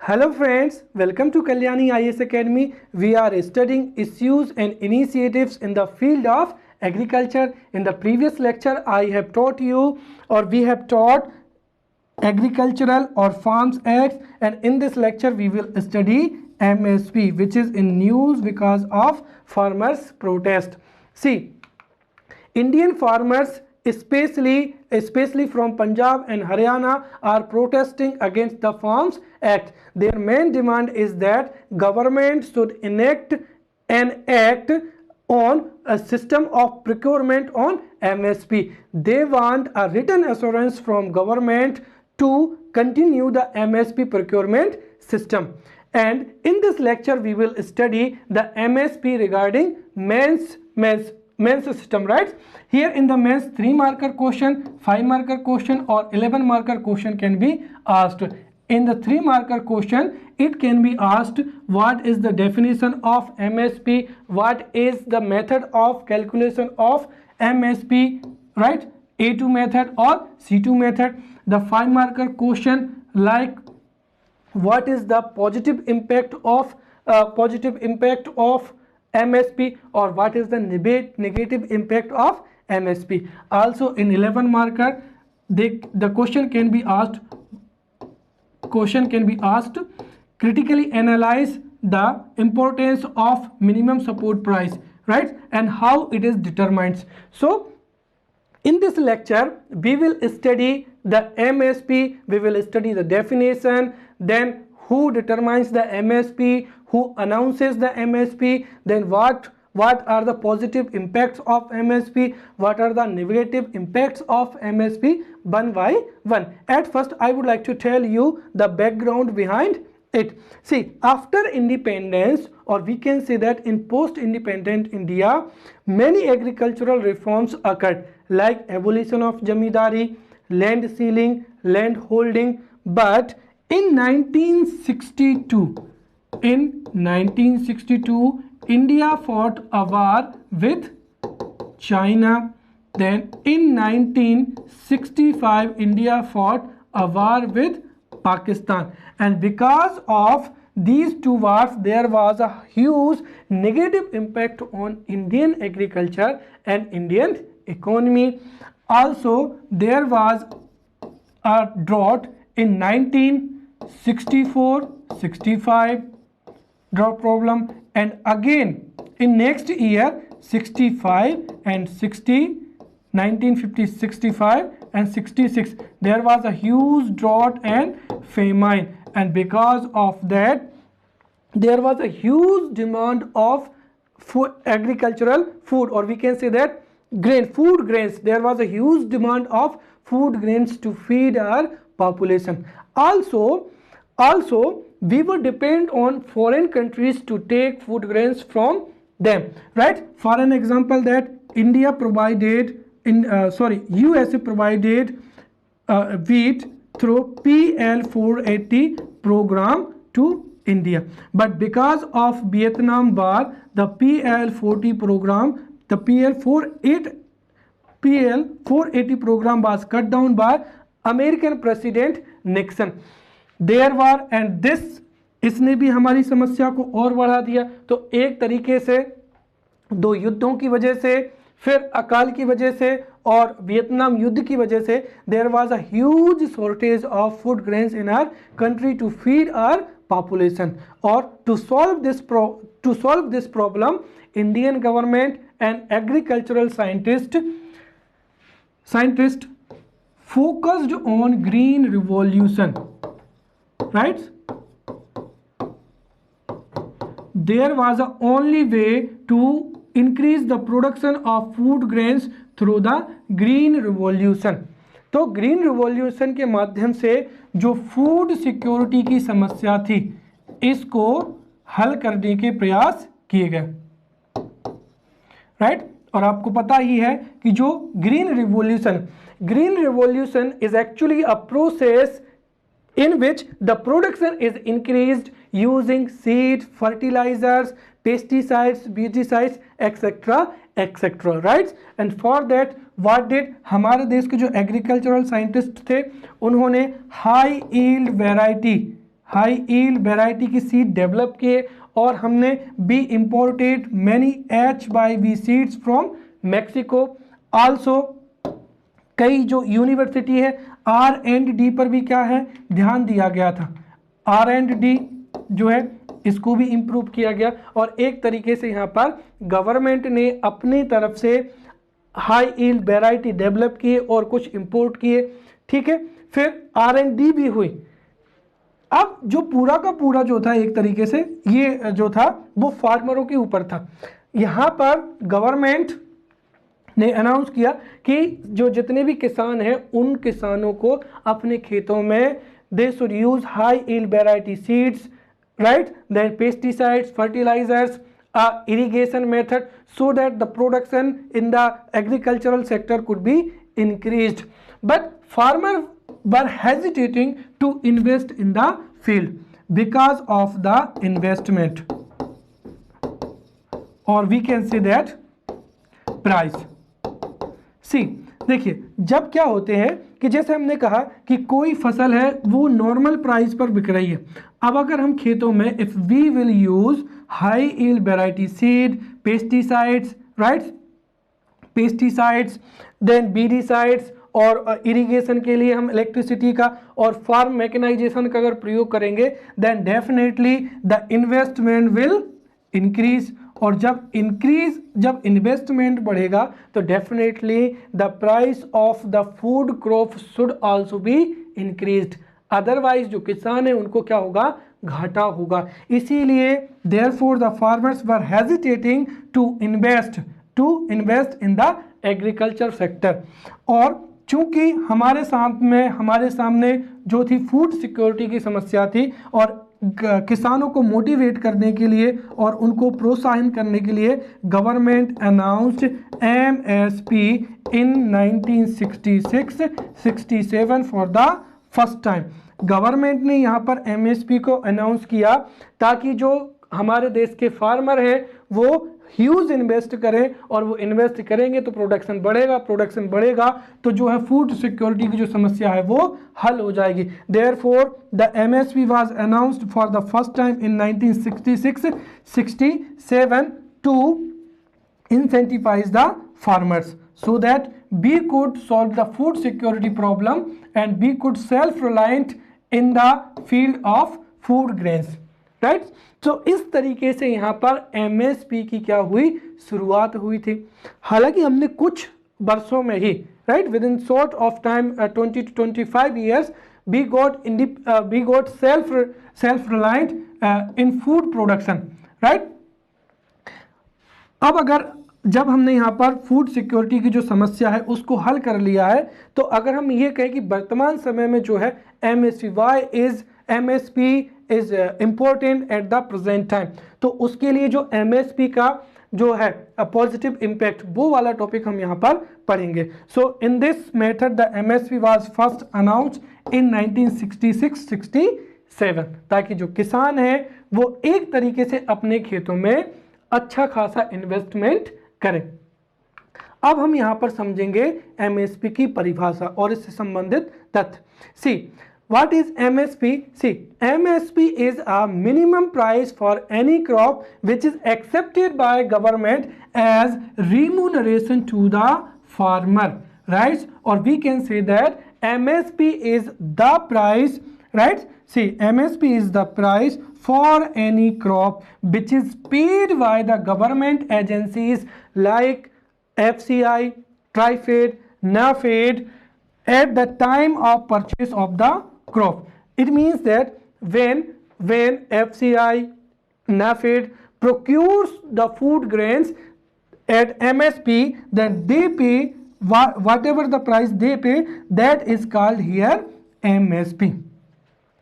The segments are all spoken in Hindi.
Hello friends, welcome to Kalyani IS Academy. We are studying issues and initiatives in the field of agriculture. In the previous lecture, I have taught you or we have taught Agricultural or Farms Acts, and in this lecture we will study MSP, which is in news because of farmers protest. See, Indian farmers, especially from Punjab and Haryana, are protesting against the Farms Act. Their main demand is that government should enact an act on a system of procurement on MSP. They want a written assurance from government to continue the MSP procurement system. And in this lecture we will study the MSP regarding men's system, right? Here in the men's 3-marker question, 5-marker question or 11-marker question can be asked. In the 3-marker question, it can be asked what is the definition of MSP, what is the method of calculation of MSP, right? A2 method or C2 method. The 5-marker question like what is the positive impact of MSP or what is the negative impact of MSP. Also in 11-marker, the question can be asked critically analyze the importance of minimum support price, right, and how it is determined. So in this lecture we will study the MSP, we will study the definition, then who determines the MSP, who announces the MSP, then what are the positive impacts of MSP, what are the negative impacts of MSP, one by one. At first I would like to tell you the background behind it. See, after independence, or we can say that in post-independent India, many agricultural reforms occurred like abolition of jamidari, land ceiling, land holding. But in 1962, India fought a war with China. Then in 1965, India fought a war with Pakistan. And because of these two wars, there was a huge negative impact on Indian agriculture and Indian economy. Also, there was a drought in 1964-65 drought problem, and again in next year 65 and 1965 and 66 there was a huge drought and famine, and because of that there was a huge demand of agricultural food, or we can say that food grains. There was a huge demand of food grains to feed our population. Also we would depend on foreign countries to take food grains from them, right? For an example, that USA provided wheat through PL 480 program to India, but because of Vietnam War, the PL 480 program was cut down by American President Nixon. There were, and इसने भी हमारी समस्या को और बढ़ा दिया. तो एक तरीके से दो युद्धों की वजह से, फिर अकाल की वजह से और वियतनाम युद्ध की वजह से there was a huge shortage of food grains in our country to feed our population. Or to solve this problem, Indian government and agricultural scientists focused on green revolution, right? There was a only way to increase the production of food grains through the green revolution. तो ग्रीन रिवॉल्यूशन के माध्यम से जो फूड सिक्योरिटी की समस्या थी, इसको हल करने के प्रयास किए गए, राइट? और आपको पता ही है कि जो green revolution is actually a process in which the production is increased using seed, fertilizers, pesticides, herbicides, etc., right? And for that what did हमारे देश के जो एग्रीकल्चरल साइंटिस्ट थे, उन्होंने high yield high yield variety की सीड डेवलप किए, और हमने be imported many H/V seeds from Mexico. Also कई जो यूनिवर्सिटी है R&D पर भी क्या है ध्यान दिया गया था, R&D जो है इसको भी इम्प्रूव किया गया, और एक तरीके से यहाँ पर गवर्नमेंट ने अपनी तरफ से हाई यील्ड वैरायटी डेवलप किए और कुछ इंपोर्ट किए, ठीक है। फिर R&D भी हुई। अब जो पूरा का पूरा जो था एक तरीके से ये जो था वो फार्मरों के ऊपर था। यहाँ पर गवर्नमेंट ने अनाउंस किया कि जो जितने भी किसान हैं उन किसानों को अपने खेतों में they should use high yield variety seeds, right, then pesticides, fertilisers, irrigation method, so that the production in the agricultural sector could be increased. But farmers were hesitating to invest in the field because of the investment, or we can say that price. See, देखिए जब क्या होते हैं कि जैसे हमने कहा कि कोई फसल है वो नॉर्मल प्राइस पर बिक रही है। अब अगर हम खेतों में if we will use high yield variety seed, pesticides, right, pesticides, then weedicides, और इरिगेशन के लिए हम इलेक्ट्रिसिटी का और फार्म मैकेनाइजेशन का अगर प्रयोग करेंगे, then definitely the investment will increase. और जब इन्वेस्टमेंट बढ़ेगा तो definitely the price of the food crop should also be increased, otherwise जो किसान है उनको क्या होगा, घाटा होगा। इसीलिए therefore the farmers were hesitating to invest in the agriculture sector. और चूंकि हमारे सामने जो थी फूड सिक्योरिटी की समस्या थी, और किसानों को मोटिवेट करने के लिए और उनको प्रोत्साहन करने के लिए government announced MSP in 1966-67 for the first time. Government ने यहाँ पर MSP को अनाउंस किया ताकि जो हमारे देश के फार्मर हैं वो ह्यूज इन्वेस्ट करें, और वो इन्वेस्ट करेंगे तो प्रोडक्शन बढ़ेगा तो जो है फूड सिक्योरिटी की जो समस्या है वो हल हो जाएगी। Therefore the MSP was announced for the first time in 1966-67 to incentivize the farmers so that we could solve the food security problem and we could self-reliant in the field of food grains, right? तो इस तरीके से यहाँ पर MSP की क्या हुई, शुरुआत हुई थी। हालांकि हमने कुछ वर्षों में ही, right, within short of time 20 to 25 years we got self-reliant in food production, right? अब जब हमने यहाँ पर फूड सिक्योरिटी की जो समस्या है उसको हल कर लिया है, तो अगर हम ये कहें कि वर्तमान समय में जो है MSP is important at the present time, तो उसके लिए जो MSP का जो है पॉजिटिव इम्पैक्ट वो वाला टॉपिक हम यहाँ पर पढ़ेंगे। So in this method the MSP was first announced in 1966-67 ताकि जो किसान है वो एक तरीके से अपने खेतों में अच्छा खासा इन्वेस्टमेंट करें। अब हम यहाँ पर समझेंगे MSP की परिभाषा और इससे संबंधित तथ्य। सी what is MSP? See, MSP is a minimum price for any crop which is accepted by government as remuneration to the farmer, right? Or we can say that MSP is the price, right? See, MSP is the price for any crop which is paid by the government agencies like FCI, TriFed, NAFED at the time of purchase of the crop. It means that when FCI, NAFED procures the food grains at MSP, then they pay whatever the price they pay, that is called here MSP.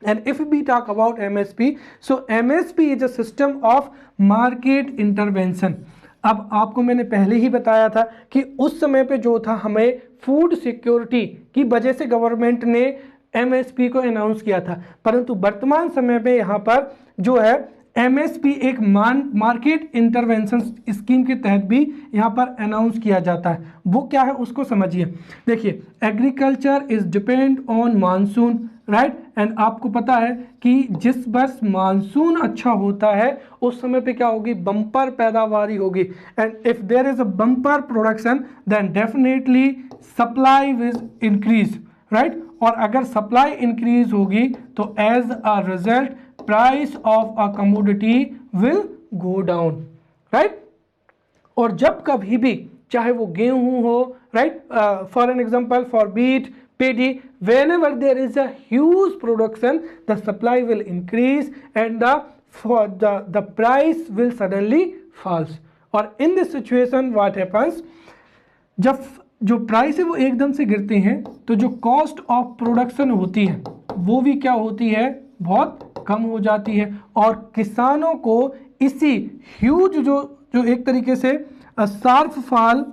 And if we talk about MSP, so MSP is a system of market intervention. अब आपको मैंने पहले ही बताया था कि उस समय पे जो था हमें फूड सिक्योरिटी की वजह से गवर्नमेंट ने MSP को अनाउंस किया था, परंतु वर्तमान समय पे यहाँ पर जो है MSP एक मार्केट इंटरवेंशन स्कीम के तहत भी यहाँ पर अनाउंस किया जाता है। वो क्या है उसको समझिए। देखिए, agriculture is depend on monsoon, right. And आपको पता है कि जिस बस मानसून अच्छा होता है उस समय पे क्या होगी, बम्पर पैदावारी होगी। And if there is a bumper production then definitely supply will increase, right. और अगर सप्लाई इंक्रीज होगी तो as a result price of a commodity will go down, right. और जब कभी भी चाहे वो गेहूं हो, right, for an example for wheat, paddy, whenever there is a huge production the supply will increase and the price will suddenly falls. और in this situation what happens, जब जो प्राइस है वो एकदम से गिरते हैं तो जो कॉस्ट ऑफ प्रोडक्शन होती है वो भी क्या होती है, बहुत कम हो जाती है। और किसानों को इसी ह्यूज जो एक तरीके से शार्प फॉल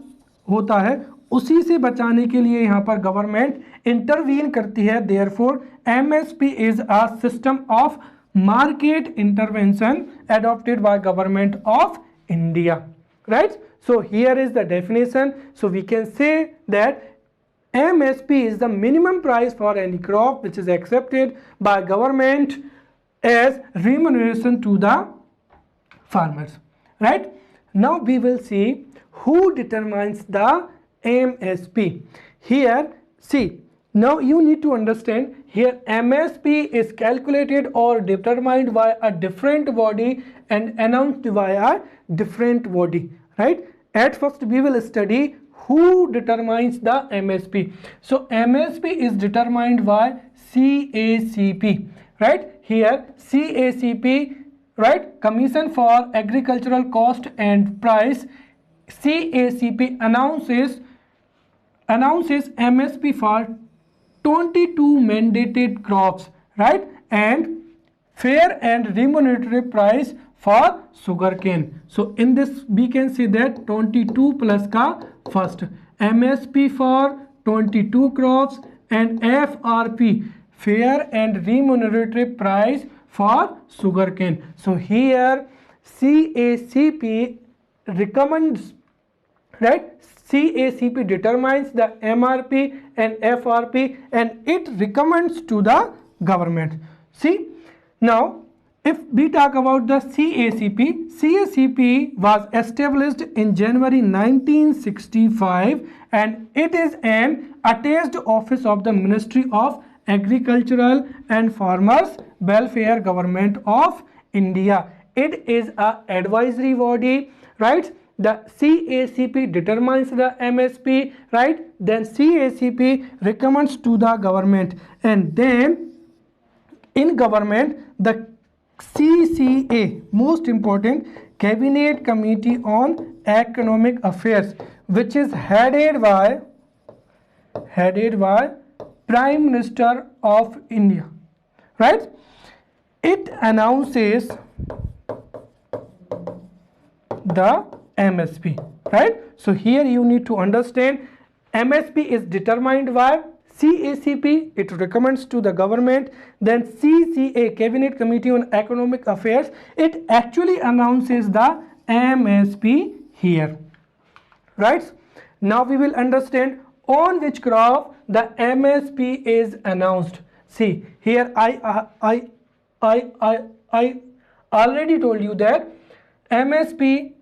होता है उसी से बचाने के लिए यहाँ पर गवर्नमेंट इंटरवीन करती है। Therefore MSP is a system of market intervention adopted by government of India, right? So here is the definition. So we can say that MSP is the minimum price for any crop which is accepted by government as remuneration to the farmers, right? Now we will see who determines the MSP. Here see, now you need to understand here MSP is calculated or determined by a different body and announced by a different body, right? At first we will study who determines the MSP. So MSP is determined by CACP, right? Here CACP, right, Commission for Agricultural Cost and Price, CACP announces MSP for 22 mandated crops, right, and fair and remunerative price for sugarcane. So in this we can see that 22 plus का first MSP for 22 crops and FRP fair and remunerative price for sugarcane. So here CACP recommends, right, CACP determines the MRP and FRP and it recommends to the government. See, now if we talk about the CACP was established in January 1965 and it is an attached office of the Ministry of Agricultural and Farmers Welfare Government of India. It is a advisory body, right? The CACP determines the MSP, right? Then CACP recommends to the government, and then in government the CCA, most important, Cabinet Committee on Economic Affairs, which is headed by Prime Minister of India, right? It announces the MSP, right? So here you need to understand MSP is determined by CACP, it recommends to the government, then CCA, Cabinet Committee on Economic Affairs, it actually announces the MSP here, right? Now we will understand on which crop the MSP is announced. See here I already told you that MSP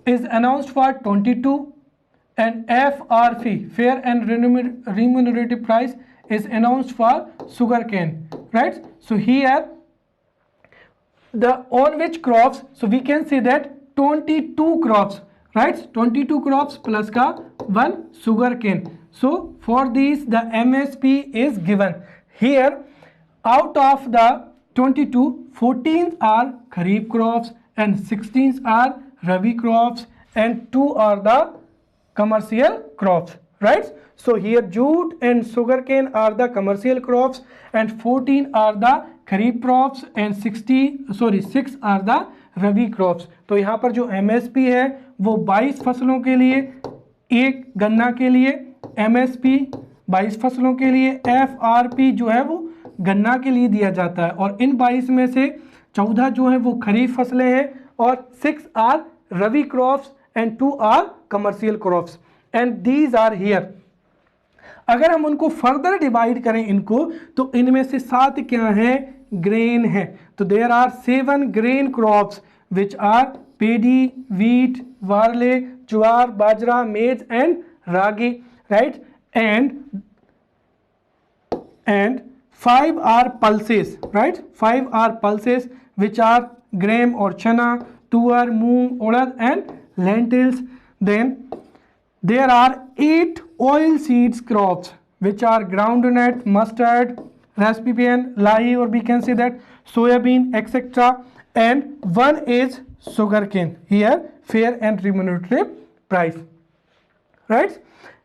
is announced for 22 and FRP fair and remunerative price is announced for sugarcane, right? So here the on which crops, so we can say that 22 crops, right? 22 crops plus ka 1 sugarcane. So for these the MSP is given. Here out of the 22, 14 are kharif crops and 16 are rabi crops and 2 are the commercial crops, right? So here jute and sugarcane are the commercial crops and 14 are the kharif crops and 6 are the rabi crops. तो यहाँ पर जो MSP है वो 22 फसलों के लिए, एक गन्ना के लिए MSP 22 फसलों के लिए, FRP जो है वो गन्ना के लिए दिया जाता है और इन 22 में से 14 जो है वो खरीफ फसलें हैं और 6 are rabi crops and 2 are commercial crops and these are here. अगर हम उनको फर्दर डिवाइड करें इनको, तो इनमें से 7 क्या है, ग्रेन है। तो there are 7 grain crops which are paddy, wheat, barley, jowar, bajra, maize and ragi, right, and 5 are pulses, right, 5 are pulses which are gram or chana, tuar, moong, urad and lentils. Then there are 8 oil seeds crops which are groundnut, mustard, raspberry, lai, or we can say that soybean, etc. And 1 is sugarcane, here fair and remunerative price, right.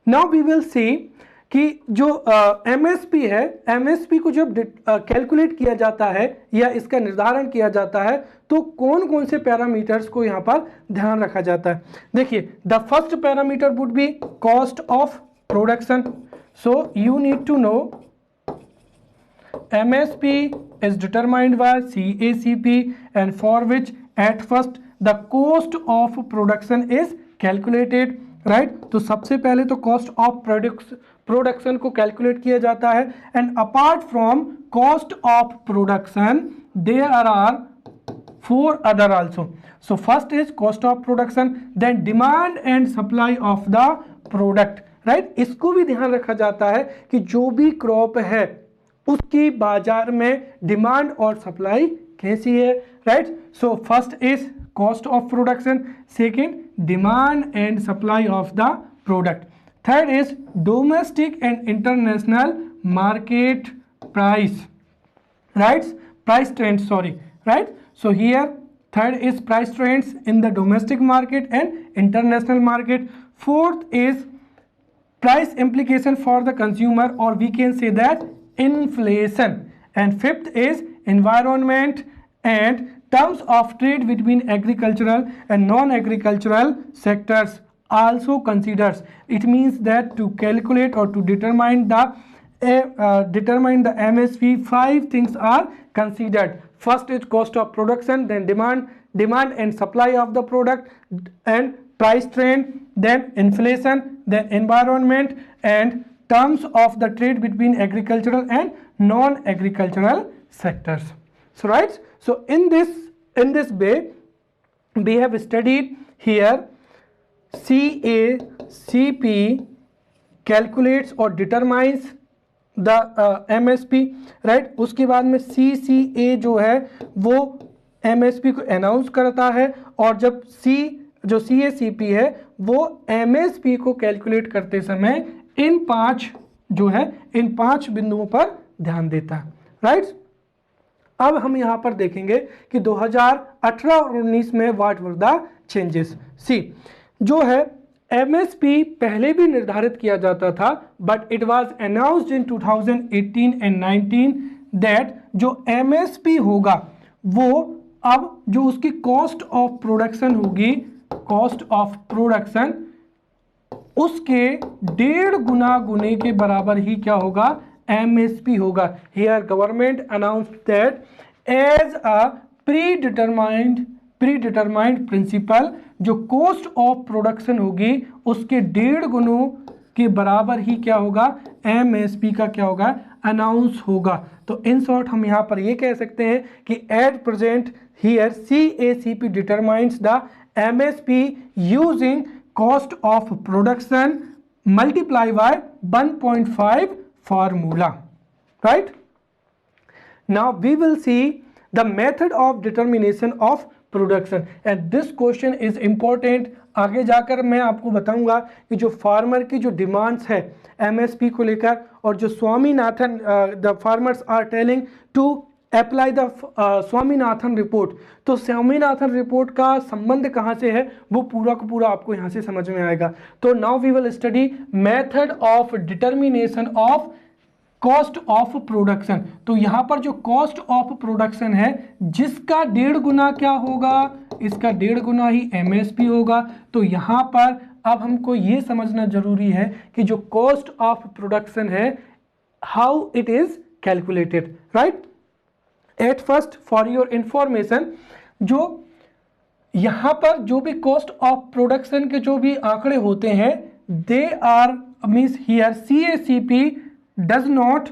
Now we will see कि जो MSP है, MSP को जब कैलकुलेट किया जाता है या इसका निर्धारण किया जाता है तो कौन कौन से पैरामीटर्स को यहाँ पर ध्यान रखा जाता है। देखिए, the first parameter would be cost of production. So you need to know MSP is determined by CACP and for which at first the cost of production is calculated, right। तो सबसे पहले तो कॉस्ट ऑफ प्रोडक्शन को कैलकुलेट किया जाता है। And apart from cost of production there are 4 other also. So first is cost of production, then demand and supply of the product, right. इसको भी ध्यान रखा जाता है कि जो भी क्रॉप है उसकी बाजार में डिमांड और सप्लाई कैसी है, right. So first is cost of production, second demand and supply of the product, third is domestic and international market price, right, price trends, sorry, right. So here third is price trends in the domestic market and international market, fourth is price implication for the consumer, or we can say that inflation, and fifth is environment and terms of trade between agricultural and non-agricultural sectors also considers. It means that to calculate or to determine the MSP, 5 things are considered. First is cost of production, then demand and supply of the product, and price trend, then inflation, then environment and terms of the trade between agricultural and non-agricultural sectors. So right, so in this way we have studied here CACP calculates or determines the MSP, right। उसके बाद में CCA जो है वो MSP को अनाउंस करता है, और जब जो CACP है वो MSP को कैलकुलेट करते समय इन 5 बिंदुओं पर ध्यान देता है, राइट। अब हम यहाँ पर देखेंगे कि 2018 और 19 में व्हाट वर द चेंजेस। सी, जो है MSP पहले भी निर्धारित किया जाता था, but it was announced in 2018 and 19 that जो MSP होगा वो अब जो उसकी कॉस्ट ऑफ प्रोडक्शन होगी, कॉस्ट ऑफ प्रोडक्शन उसके 1.5 गुने के बराबर ही क्या होगा, MSP होगा। Here government announced that as a predetermined principle, जो कॉस्ट ऑफ प्रोडक्शन होगी उसके 1.5 गुनों के बराबर ही क्या होगा, MSP का क्या होगा, अनाउंस होगा। तो इन शॉर्ट हम यहाँ पर ये कह सकते हैं कि at present here CACP determines the MSP using cost of production multiply by 1.5 formula, right। Now we will see the method of determination of production, and this question is important। आगे जाकर मैं आपको बताऊंगा कि जो फार्मर की जो डिमांड्स है MSP को लेकर, और जो Swaminathan the farmers are telling to apply the Swaminathan report, तो स्वामीनाथन रिपोर्ट का संबंध कहाँ से है वो पूरा का पूरा आपको यहाँ से समझ में आएगा। तो now we will study method of determination of cost of production. तो यहाँ पर जो कॉस्ट ऑफ प्रोडक्शन है जिसका 1.5 गुना क्या होगा, इसका 1.5 गुना ही MSP होगा। तो यहाँ पर अब हमको ये समझना जरूरी है कि जो कॉस्ट ऑफ प्रोडक्शन है how it is calculated, right. At first for your information, जो यहाँ पर जो भी कॉस्ट ऑफ प्रोडक्शन के जो भी आंकड़े होते हैं they are means here CACP does not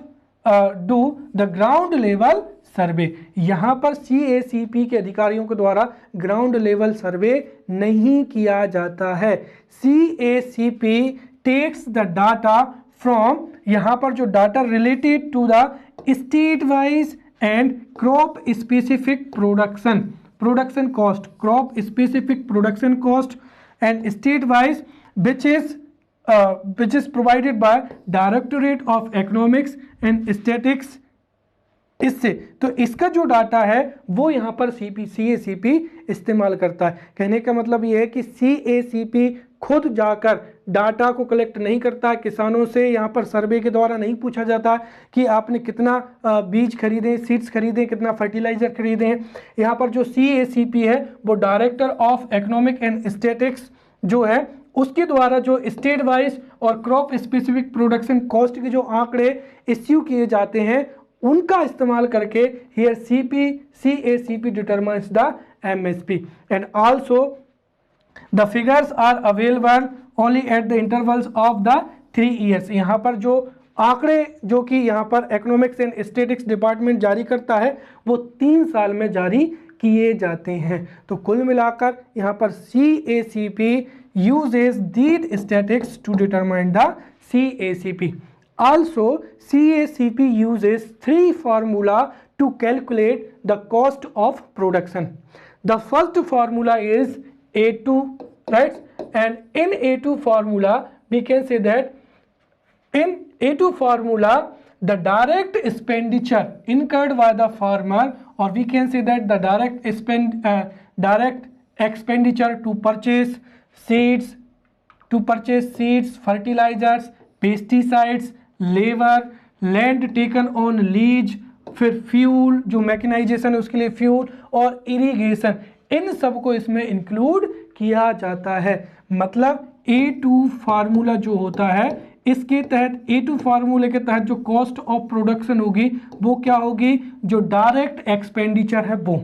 do the ground level survey. यहाँ पर CACP के अधिकारियों के द्वारा ग्राउंड लेवल सर्वे नहीं किया जाता है। CACP takes the data from, यहाँ पर जो data related to the state wise and crop specific production cost, crop specific production cost and state wise which is provided by directorate of economics and statics. इससे तो इसका जो डाटा है वो यहाँ पर CACP इस्तेमाल करता है। कहने का मतलब ये है कि CACP खुद जाकर डाटा को कलेक्ट नहीं करता है किसानों से, यहाँ पर सर्वे के द्वारा नहीं पूछा जाता कि आपने कितना बीज खरीदे, सीड्स खरीदे, कितना फर्टिलाइजर खरीदे। यहाँ पर जो CACP है वो director of economic and statics जो है उसके द्वारा जो स्टेट वाइज और क्रॉप स्पेसिफिक प्रोडक्शन कॉस्ट के जो आंकड़े इश्यू किए जाते हैं उनका इस्तेमाल करके here CACP determines the MSP and also the figures are available only at the intervals of the 3 years। यहाँ पर जो आंकड़े जो कि यहाँ पर इकोनॉमिक्स एंड स्टैटिक्स डिपार्टमेंट जारी करता है वो 3 साल में जारी किए जाते हैं। तो कुल मिलाकर यहाँ पर CACP uses these statistics to determine the CACP. Also, CACP uses 3 formula to calculate the cost of production. The first formula is A2, right? And in A2 formula, we can say that in A2 formula, the direct expenditure incurred by the farmer, or we can say that the direct expenditure to purchase seeds, fertilizers, pesticides, labour, land taken on lease, फिर फ्यूल जो मैकेनाइजेशन है उसके लिए फ्यूल और इरिगेशन, इन सब को इसमें इंक्लूड किया जाता है। मतलब A2 फार्मूला जो होता है इसके तहत, A2 फार्मूले के तहत जो कॉस्ट ऑफ प्रोडक्शन होगी वो क्या होगी, जो डायरेक्ट एक्सपेंडिचर है वो,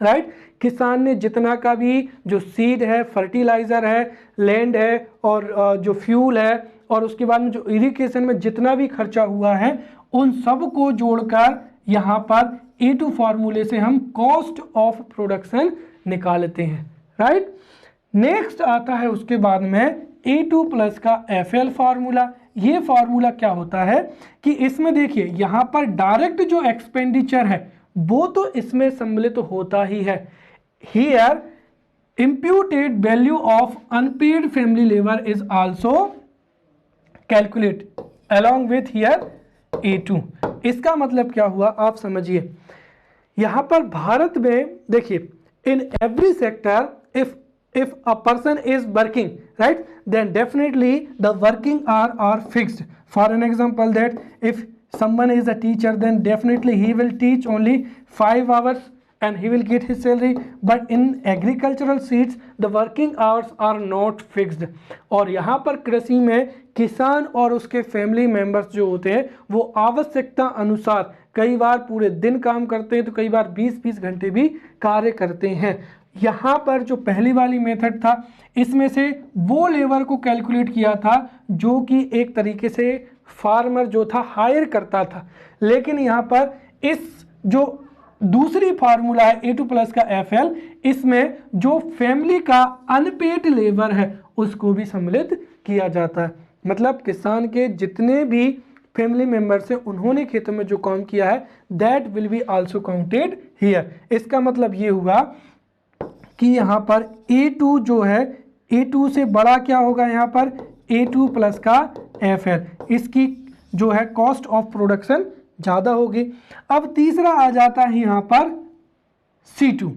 राइट। किसान ने जितना का भी जो सीड है, फर्टिलाइजर है, लैंड है और जो फ्यूल है और उसके बाद में जो इरिगेशन में जितना भी खर्चा हुआ है उन सब को जोड़कर यहाँ पर A2 फार्मूले से हम कॉस्ट ऑफ प्रोडक्शन निकालते हैं, राइट। नेक्स्ट आता है उसके बाद में A2 प्लस का FL फार्मूला। ये फार्मूला क्या होता है कि इसमें देखिए यहाँ पर डायरेक्ट जो एक्सपेंडिचर है वो तो इसमें सम्मिलित होता ही है। Here imputed value of unpaid family labor is also calculate along with here A2। इसका मतलब क्या हुआ आप समझिए, यहाँ पर भारत में देखिए in every sector if a person is working, right, then definitely the working hour are fixed। For an example that if someone is a teacher then definitely he will teach only 5 hours and he will get his salary, but in agricultural seeds the working hours are not fixed। और यहाँ पर कृषि में किसान और उसके फैमिली मेंबर्स जो होते हैं वो आवश्यकता अनुसार कई बार पूरे दिन काम करते हैं तो कई बार 20-20 घंटे भी कार्य करते हैं। यहाँ पर जो पहली वाली मेथड था इसमें से वो लेबर को कैलकुलेट किया था जो कि एक तरीके से फार्मर जो था हायर करता था, लेकिन यहाँ पर इस जो दूसरी फार्मूला है A2 प्लस का FL, इसमें जो फैमिली का अनपेड लेबर है उसको भी सम्मिलित किया जाता है। मतलब किसान के जितने भी फैमिली मेंबर्स हैं उन्होंने खेतों में जो काम किया है that will be also counted here. इसका मतलब ये हुआ कि यहाँ पर A2 जो है A2 से बड़ा क्या होगा, यहाँ पर A2 प्लस का FL, इसकी जो है कॉस्ट ऑफ प्रोडक्शन ज़्यादा होगी। अब तीसरा आ जाता है यहाँ पर C2,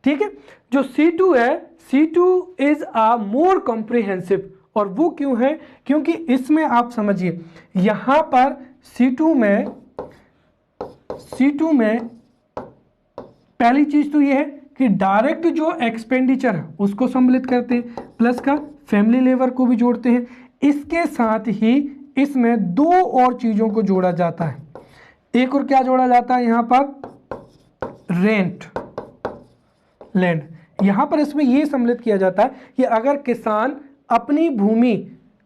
ठीक है। जो C2 है, C2 is a more comprehensive, और वो क्यों है, क्योंकि इसमें आप समझिए यहाँ पर C2 में पहली चीज तो ये है कि डायरेक्ट जो एक्सपेंडिचर है उसको सम्मिलित करते हैं, प्लस का फैमिली लेबर को भी जोड़ते हैं। इसके साथ ही इसमें दो और चीज़ों को जोड़ा जाता है। एक और क्या जोड़ा जाता है यहाँ पर, रेंट, लैंड। यहाँ पर इसमें ये सम्मिलित किया जाता है कि अगर किसान अपनी भूमि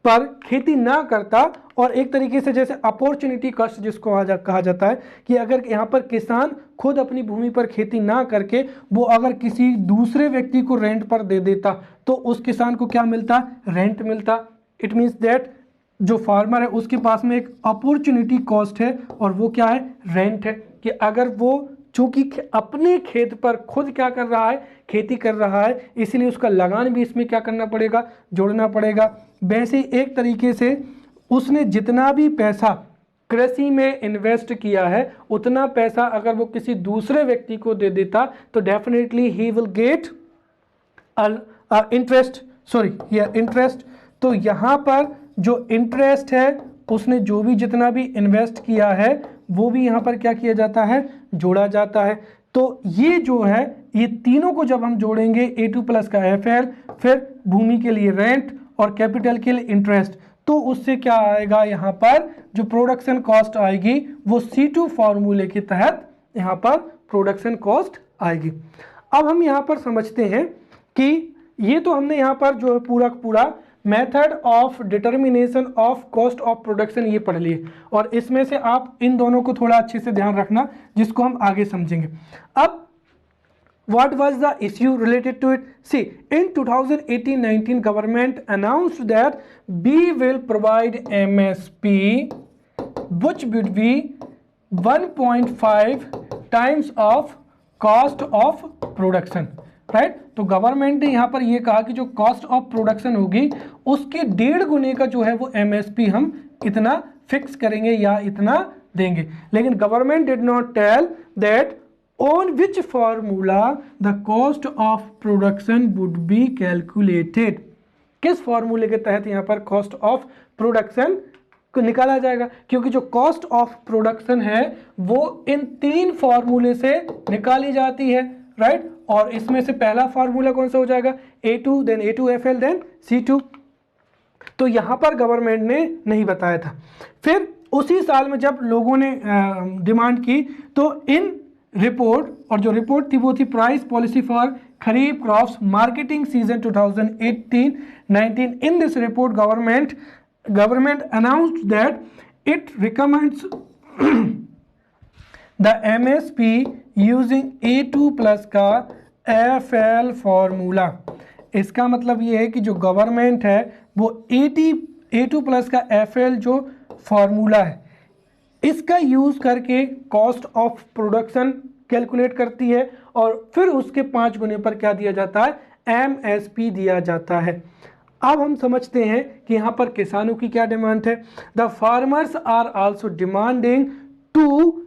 पर खेती ना करता, और एक तरीके से जैसे अपॉर्चुनिटी कॉस्ट जिसको कहा जाता है कि अगर यहाँ पर किसान खुद अपनी भूमि पर खेती ना करके वो अगर किसी दूसरे व्यक्ति को रेंट पर दे देता तो उस किसान को क्या मिलता? रेंट मिलता। इट मीन्स दैट जो फार्मर है उसके पास में एक अपॉर्चुनिटी कॉस्ट है, और वो क्या है? रेंट है। कि अगर वो चूंकि अपने खेत पर खुद क्या कर रहा है? खेती कर रहा है, इसलिए उसका लगान भी इसमें क्या करना पड़ेगा? जोड़ना पड़ेगा। वैसे ही एक तरीके से उसने जितना भी पैसा कृषि में इन्वेस्ट किया है उतना पैसा अगर वो किसी दूसरे व्यक्ति को दे देता तो definitely he will get interest, interest. तो यहाँ पर जो इंटरेस्ट है उसने जो भी जितना भी इन्वेस्ट किया है वो भी यहाँ पर क्या किया जाता है? जोड़ा जाता है। तो ये जो है ये तीनों को जब हम जोड़ेंगे A2 प्लस का FL, फिर भूमि के लिए रेंट और कैपिटल के लिए इंटरेस्ट, तो उससे क्या आएगा? यहाँ पर जो प्रोडक्शन कॉस्ट आएगी वो C2 फॉर्मूले के तहत यहाँ पर प्रोडक्शन कॉस्ट आएगी। अब हम यहाँ पर समझते हैं कि ये तो हमने यहाँ पर जो है पूरा method of determination of cost of production ये पढ़ लिए, और इसमें से आप इन दोनों को थोड़ा अच्छे से ध्यान रखना जिसको हम आगे समझेंगे। अब what was the issue related to it? See, in 2018-19 government announced that we will provide MSP which would be 1.5 times of cost of production, right. तो गवर्नमेंट ने यहाँ पर ये कहा कि जो कॉस्ट ऑफ प्रोडक्शन होगी उसके 1.5 गुने का जो है वो MSP हम इतना फिक्स करेंगे या इतना देंगे। लेकिन government did not tell that on which formula the cost of production would be calculated, किस फॉर्मूले के तहत यहाँ पर कॉस्ट ऑफ प्रोडक्शन को निकाला जाएगा, क्योंकि जो कॉस्ट ऑफ प्रोडक्शन है वो इन 3 फॉर्मूले से निकाली जाती है, राइट। और इसमें से पहला फॉर्मूला कौन सा हो जाएगा? A2, then A2FL, then C2। तो यहाँ पर गवर्नमेंट ने नहीं बताया था। फिर उसी साल में जब लोगों ने डिमांड की तो इन रिपोर्ट, और जो रिपोर्ट थी वो थी price policy for kharif crops marketing season 2018-19। In this report government announced that it recommends the MSP using A2 plus का FL फॉर्मूला। इसका मतलब ये है कि जो गवर्नमेंट है वो A2 प्लस का FL जो फॉर्मूला है इसका यूज करके कॉस्ट ऑफ प्रोडक्शन कैलकुलेट करती है, और फिर उसके 5 गुने पर क्या दिया जाता है? MSP दिया जाता है। अब हम समझते हैं कि यहाँ पर किसानों की क्या डिमांड है। The farmers are also demanding to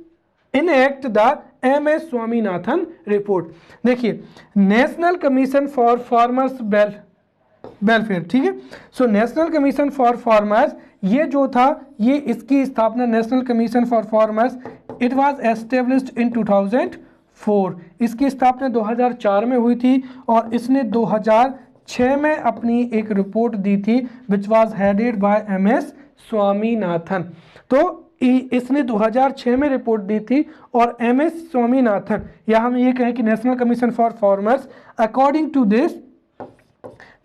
enact the MS Swaminathan report. देखिए, national commission for farmers welfare, ठीक है। So national commission for farmers ये जो था ये इसकी स्थापना national commission for farmers it was established in 2004। इसकी स्थापना 2004 में हुई थी, और इसने 2006 में अपनी एक रिपोर्ट दी थी which was headed by MS Swaminathan. तो इसने 2006 में रिपोर्ट दी थी, और MS स्वामीनाथन या हम ये कहें कि national commission for farmers according to this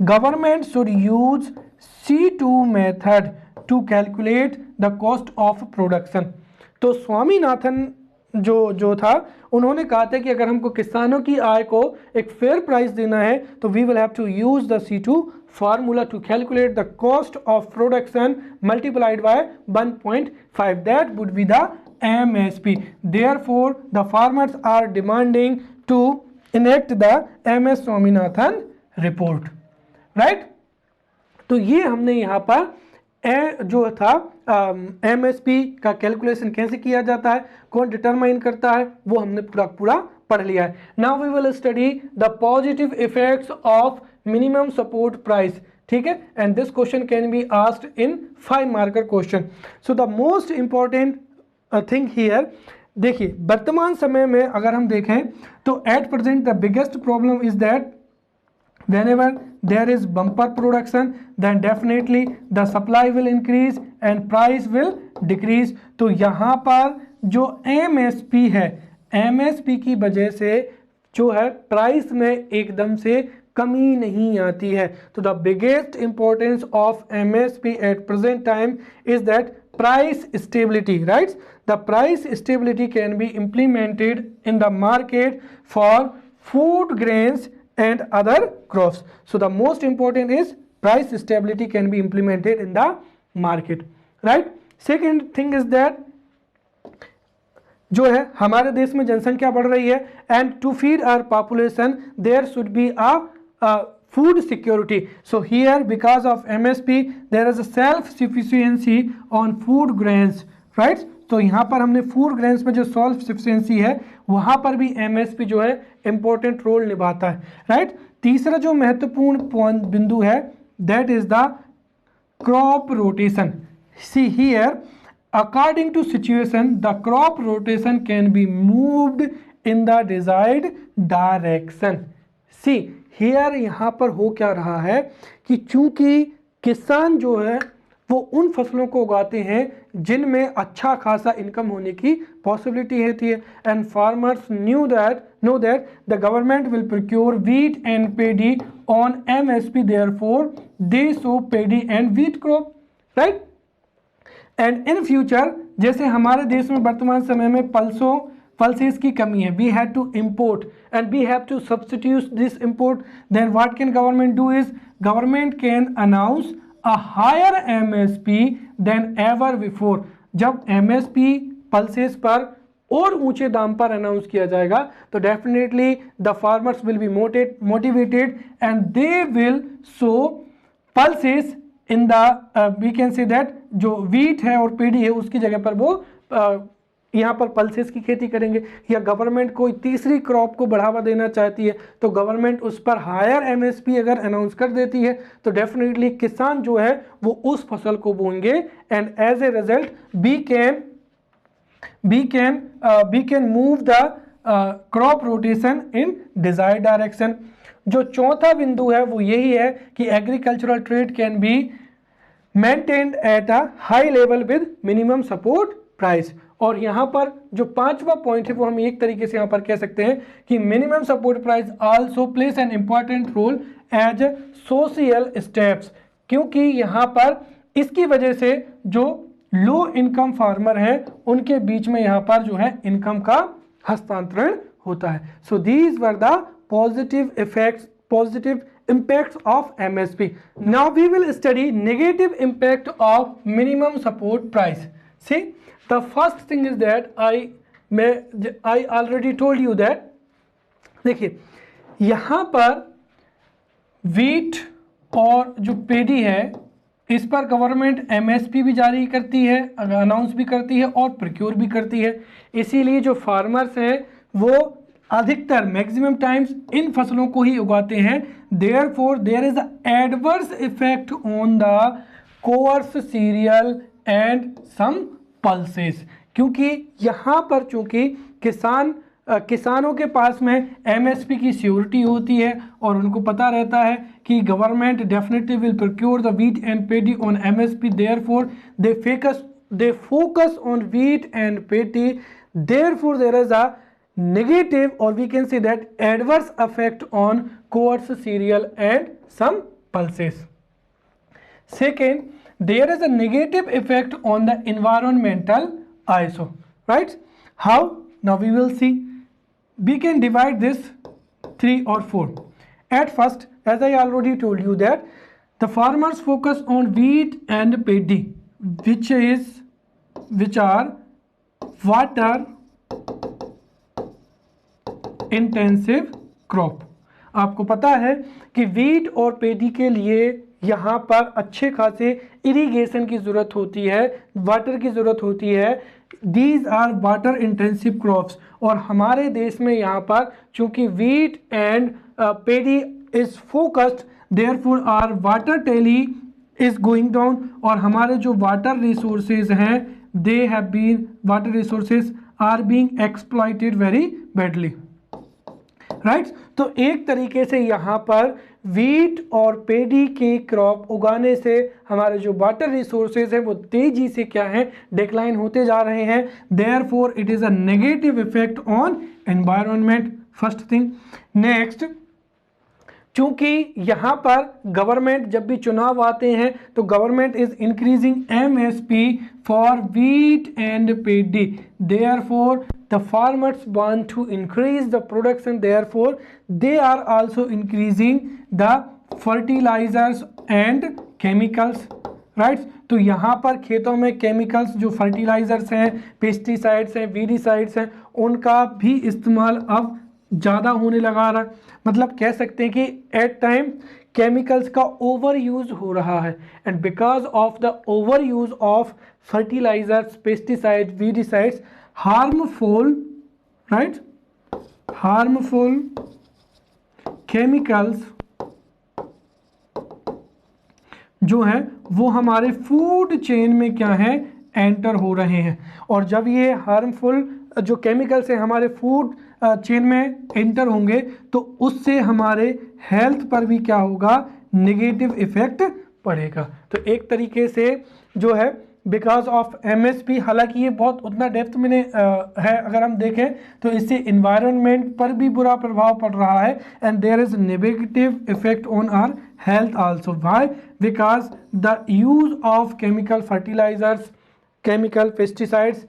government should use C2 method to calculate the cost of production। तो स्वामीनाथन जो था उन्होंने कहा था कि अगर हमको किसानों की आय को एक फेयर प्राइस देना है तो we will have to use the C2 formula to calculate the cost of production multiplied by 1.5, that would be the MSP। Therefore the farmers are demanding to enact the MS Swaminathan report, right. तो ये हमने यहाँ पर जो था MSP का कैलकुलेशन कैसे किया जाता है, कौन डिटरमाइन करता है, वो हमने पूरा पढ़ लिया है। Now we will study the positive effects of minimum support price, ठीक है। And this question can be asked in 5 marker question. So the most important thing here, देखिए वर्तमान समय में अगर हम देखें तो at present the biggest problem is that whenever there is bumper production then definitely the supply will increase and price will decrease। तो यहाँ पर जो MSP है, MSP की वजह से जो है प्राइस में एकदम से कमी नहीं आती है। तो the biggest importance of MSP at present time is that price stability, right? The price stability can be implemented in the market for food grains and other crops. So the most important is price stability can be implemented in the market, right? Second thing is that जो है हमारे देश में जनसंख्या बढ़ रही है, and to feed our population there should be a food security. So here because of MSP there is a self sufficiency on food grains, right? तो यहाँ पर हमने फूड ग्रेन्स में जो सेल्फ सफिशिएंसी है वहाँ पर भी MSP जो है इंपॉर्टेंट रोल निभाता है, राइट? तीसरा जो महत्वपूर्ण बिंदु है that is the crop rotation. See here according to situation the crop rotation can be moved in the desired direction. See here यहाँ पर हो क्या रहा है कि चूंकि किसान जो है वो उन फसलों को उगाते हैं जिनमें अच्छा खासा इनकम होने की पॉसिबिलिटी होती है, and farmers know that the government will procure wheat and paddy on MSP, therefore they so pedi and wheat crop, right? And in future जैसे हमारे देश में वर्तमान समय में pulses की कमी है, we had to import and we have to substitute this import, then what can government do is government can announce a higher MSP than ever before. जब MSP pulses पर और ऊंचे दाम पर अनाउंस किया जाएगा तो definitely the farmers will be motivated and they will sow pulses in the we can say that जो वीट है और पेडी है उसकी जगह पर वो यहाँ पर पल्सेस की खेती करेंगे, या गवर्नमेंट कोई तीसरी क्रॉप को बढ़ावा देना चाहती है तो गवर्नमेंट उस पर हायर MSP अगर अनाउंस कर देती है तो डेफिनेटली किसान जो है वो उस फसल को बोएंगे, and as a result we can move the crop rotation in desired direction. जो चौथा बिंदु है वो यही है कि agricultural trade can be maintained at a high level with minimum support price. और यहाँ पर जो पांचवा पॉइंट है वो हम एक तरीके से यहाँ पर कह सकते हैं कि minimum support price also plays an important role as social steps, क्योंकि यहाँ पर इसकी वजह से जो लो इनकम फार्मर हैं उनके बीच में यहाँ पर जो है इनकम का हस्तांतरण होता है. So these were the positive impacts of MSP. Now we will study negative impact of minimum support price. See, the first thing is that I already told you that देखिए यहाँ पर वीट और जो पेडी है इस पर गवर्नमेंट MSP भी जारी करती है, अनाउंस भी करती है और प्रोक्योर भी करती है. इसीलिए जो फार्मर्स हैं वो अधिकतर मैक्सिमम टाइम्स इन फसलों को ही उगाते हैं. Therefore there is adverse effect on the coarse cereal and some pulses, क्योंकि यहाँ पर चूंकि किसानों के पास में MSP की सिक्योरिटी होती है और उनको पता रहता है कि government definitely will procure the wheat and paddy on MSP, therefore they focus on wheat and paddy. Therefore there is a negative, or we can say that adverse effect on coarse cereal and some pulses. Second, there is a negative effect on the environmental also, right? How? Now we will see. We can divide this 3 or 4. At first, as I already told you that the farmers focus on wheat and paddy, which are water intensive crop. आपको पता है कि वीट और पेडी के लिए यहाँ पर अच्छे खासे इरिगेशन की ज़रूरत होती है, वाटर की ज़रूरत होती है. These are water intensive crops, और हमारे देश में यहाँ पर चूँकि wheat and paddy is focused, therefore our water table is going down, और हमारे जो वाटर रिसोर्सेज हैं water resources are being exploited very badly, right. तो एक तरीके से यहाँ पर वीट और पेडी के क्रॉप उगाने से हमारे जो वाटर रिसोर्सेज हैं वो तेजी से क्या है डिक्लाइन होते जा रहे हैं. Therefore it is a negative effect on environment, first thing. Next, चूंकि यहाँ पर गवर्नमेंट जब भी चुनाव आते हैं तो government is increasing MSP for wheat and paddy, therefore the farmers want to increase the production, therefore they are also increasing the fertilisers and chemicals, right. तो यहाँ पर खेतों में केमिकल्स जो फर्टिलाइजर्स हैं, पेस्टिसाइड्स हैं, वीडिसाइड्स हैं, उनका भी इस्तेमाल अब ज़्यादा होने लगा रहा है। मतलब कह सकते हैं कि एट टाइम केमिकल्स का ओवर यूज हो रहा है, and because of the over use of fertilisers, pesticide, weedicides, harmful, right, harmful chemicals जो है वो हमारे फूड चेन में क्या है, एंटर हो रहे हैं। और जब ये हार्मफुल जो केमिकल्स हैं हमारे फूड चेन में एंटर होंगे तो उससे हमारे हेल्थ पर भी क्या होगा, नेगेटिव इफेक्ट पड़ेगा। तो एक तरीके से जो है बिकॉज ऑफ एमएसपी, हालांकि ये बहुत उतना डेप्थ में है, अगर हम देखें तो इससे इन्वायरमेंट पर भी बुरा प्रभाव पड़ रहा है, and there is negative effect on our health also. Why? Because the use of chemical fertilisers, chemical pesticides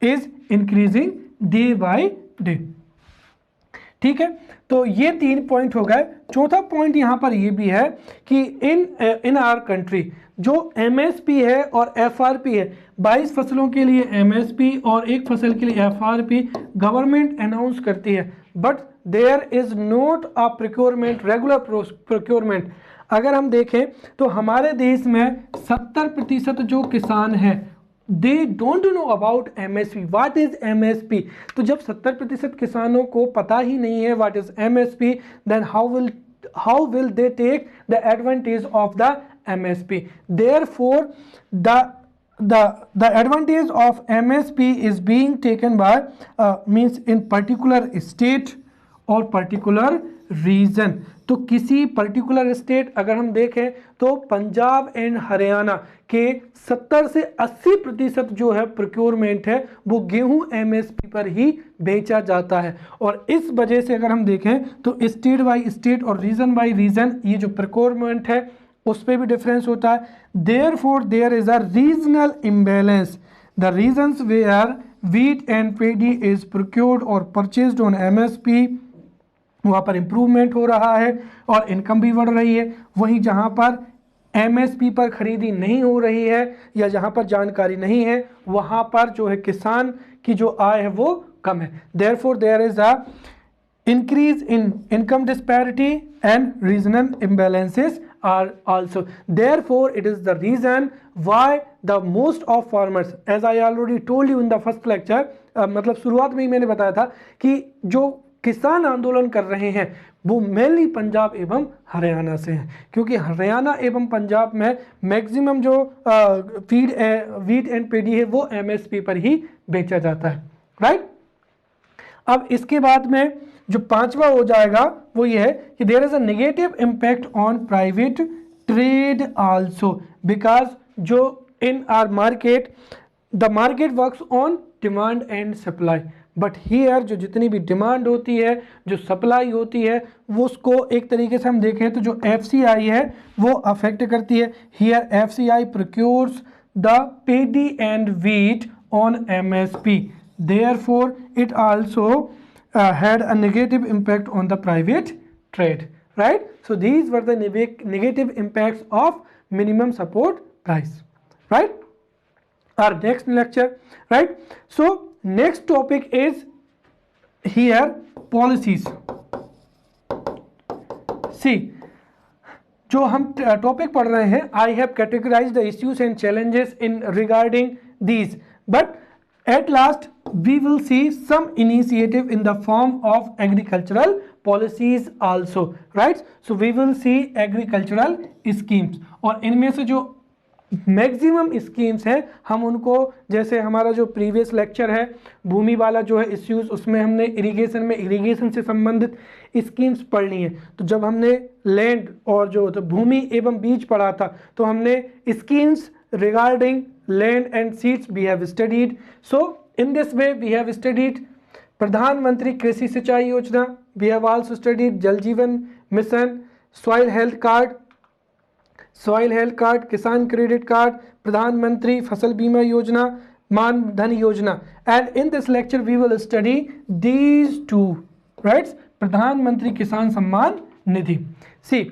is increasing day by day. ठीक है, तो ये 3 पॉइंट हो गए। चौथा पॉइंट यहाँ पर ये भी है कि इन आवर कंट्री जो एमएसपी है और एफआरपी है, 22 फसलों के लिए एमएसपी और 1 फसल के लिए एफआरपी गवर्नमेंट अनाउंस करती है, but there is not a procurement, regular procurement. अगर हम देखें तो हमारे देश में 70% जो किसान हैं they don't know about MSP, what is MSP. तो जब 70% किसानों को पता ही नहीं है what is MSP, then how will they take the advantage of the MSP. Therefore the advantage of MSP is being taken by means in particular state और particular रीजन। तो किसी पर्टिकुलर स्टेट अगर हम देखें तो पंजाब एंड हरियाणा के 70 से 80% जो है प्रोक्योरमेंट है वो गेहूं एमएसपी पर ही बेचा जाता है। और इस वजह से अगर हम देखें तो स्टेट बाय स्टेट और रीजन बाय रीजन ये जो प्रोक्योरमेंट है उस पर भी डिफरेंस होता है। Therefore there is a regional imbalance, the regions where wheat and paddy is procured or purchased on MSP, वहाँ पर इम्प्रूवमेंट हो रहा है और इनकम भी बढ़ रही है। वहीं जहाँ पर एमएसपी पर खरीदी नहीं हो रही है या जहाँ पर जानकारी नहीं है वहाँ पर जो है किसान की जो आय है वो कम है। Therefore there is a increase in income disparity and regional imbalances are also, therefore it is the reason why the most of farmers, as I already told you in the first lecture, मतलब शुरुआत में ही मैंने बताया था कि जो किसान आंदोलन कर रहे हैं वो मेनली पंजाब एवं हरियाणा से हैं, क्योंकि हरियाणा एवं पंजाब में मैक्सिमम जो वीट एंड पेडी है वो एमएसपी पर ही बेचा जाता है, राइट। अब इसके बाद में जो 5वां हो जाएगा वो ये है कि there is a negative impact on private trade also, because जो in our market the market works on demand and supply, but here जो जितनी भी डिमांड होती है, जो सप्लाई होती है, वो उसको एक तरीके से हम देखें तो जो एफसीआई है वो अफेक्ट करती है। Here FCI procures the paddy and wheat on MSP, therefore it also had a negative impact on the private trade, right? So these were the negative impacts of minimum support price, right? Our next lecture, right? So next topic is here policies. See, जो हम टॉपिक पढ़ रहे हैं, I have categorized the issues and challenges in regarding these, but at last we will see some initiative in the form of agricultural policies also, right? So we will see agricultural schemes, और इनमें से जो मैक्सिमम स्कीम्स हैं हम उनको, जैसे हमारा जो प्रीवियस लेक्चर है भूमि वाला जो है इश्यूज, उसमें हमने इरिगेशन से संबंधित स्कीम्स पढ़ ली हैं। तो जब हमने लैंड और जो भूमि एवं बीज पढ़ा था तो हमने schemes regarding land and seeds we have studied. So in this way we have studied प्रधानमंत्री कृषि सिंचाई योजना, we have also studied जल जीवन मिशन, सॉइल हेल्थ कार्ड, किसान क्रेडिट कार्ड, प्रधानमंत्री फसल बीमा योजना, मान धन योजना. And in this lecture we will study these two, right? प्रधानमंत्री किसान सम्मान निधि. See,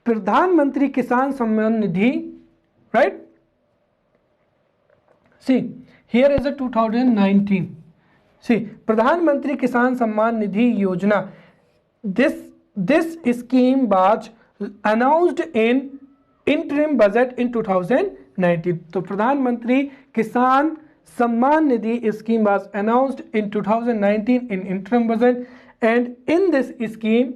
प्रधानमंत्री किसान Samman Nidhi, right? See, here is a 2019. See, प्रधानमंत्री किसान सम्मान निधि योजना. This scheme was announced in interim budget in 2019. तो प्रधानमंत्री किसान Samman Nidhi scheme was announced in 2019 in interim budget, and in this scheme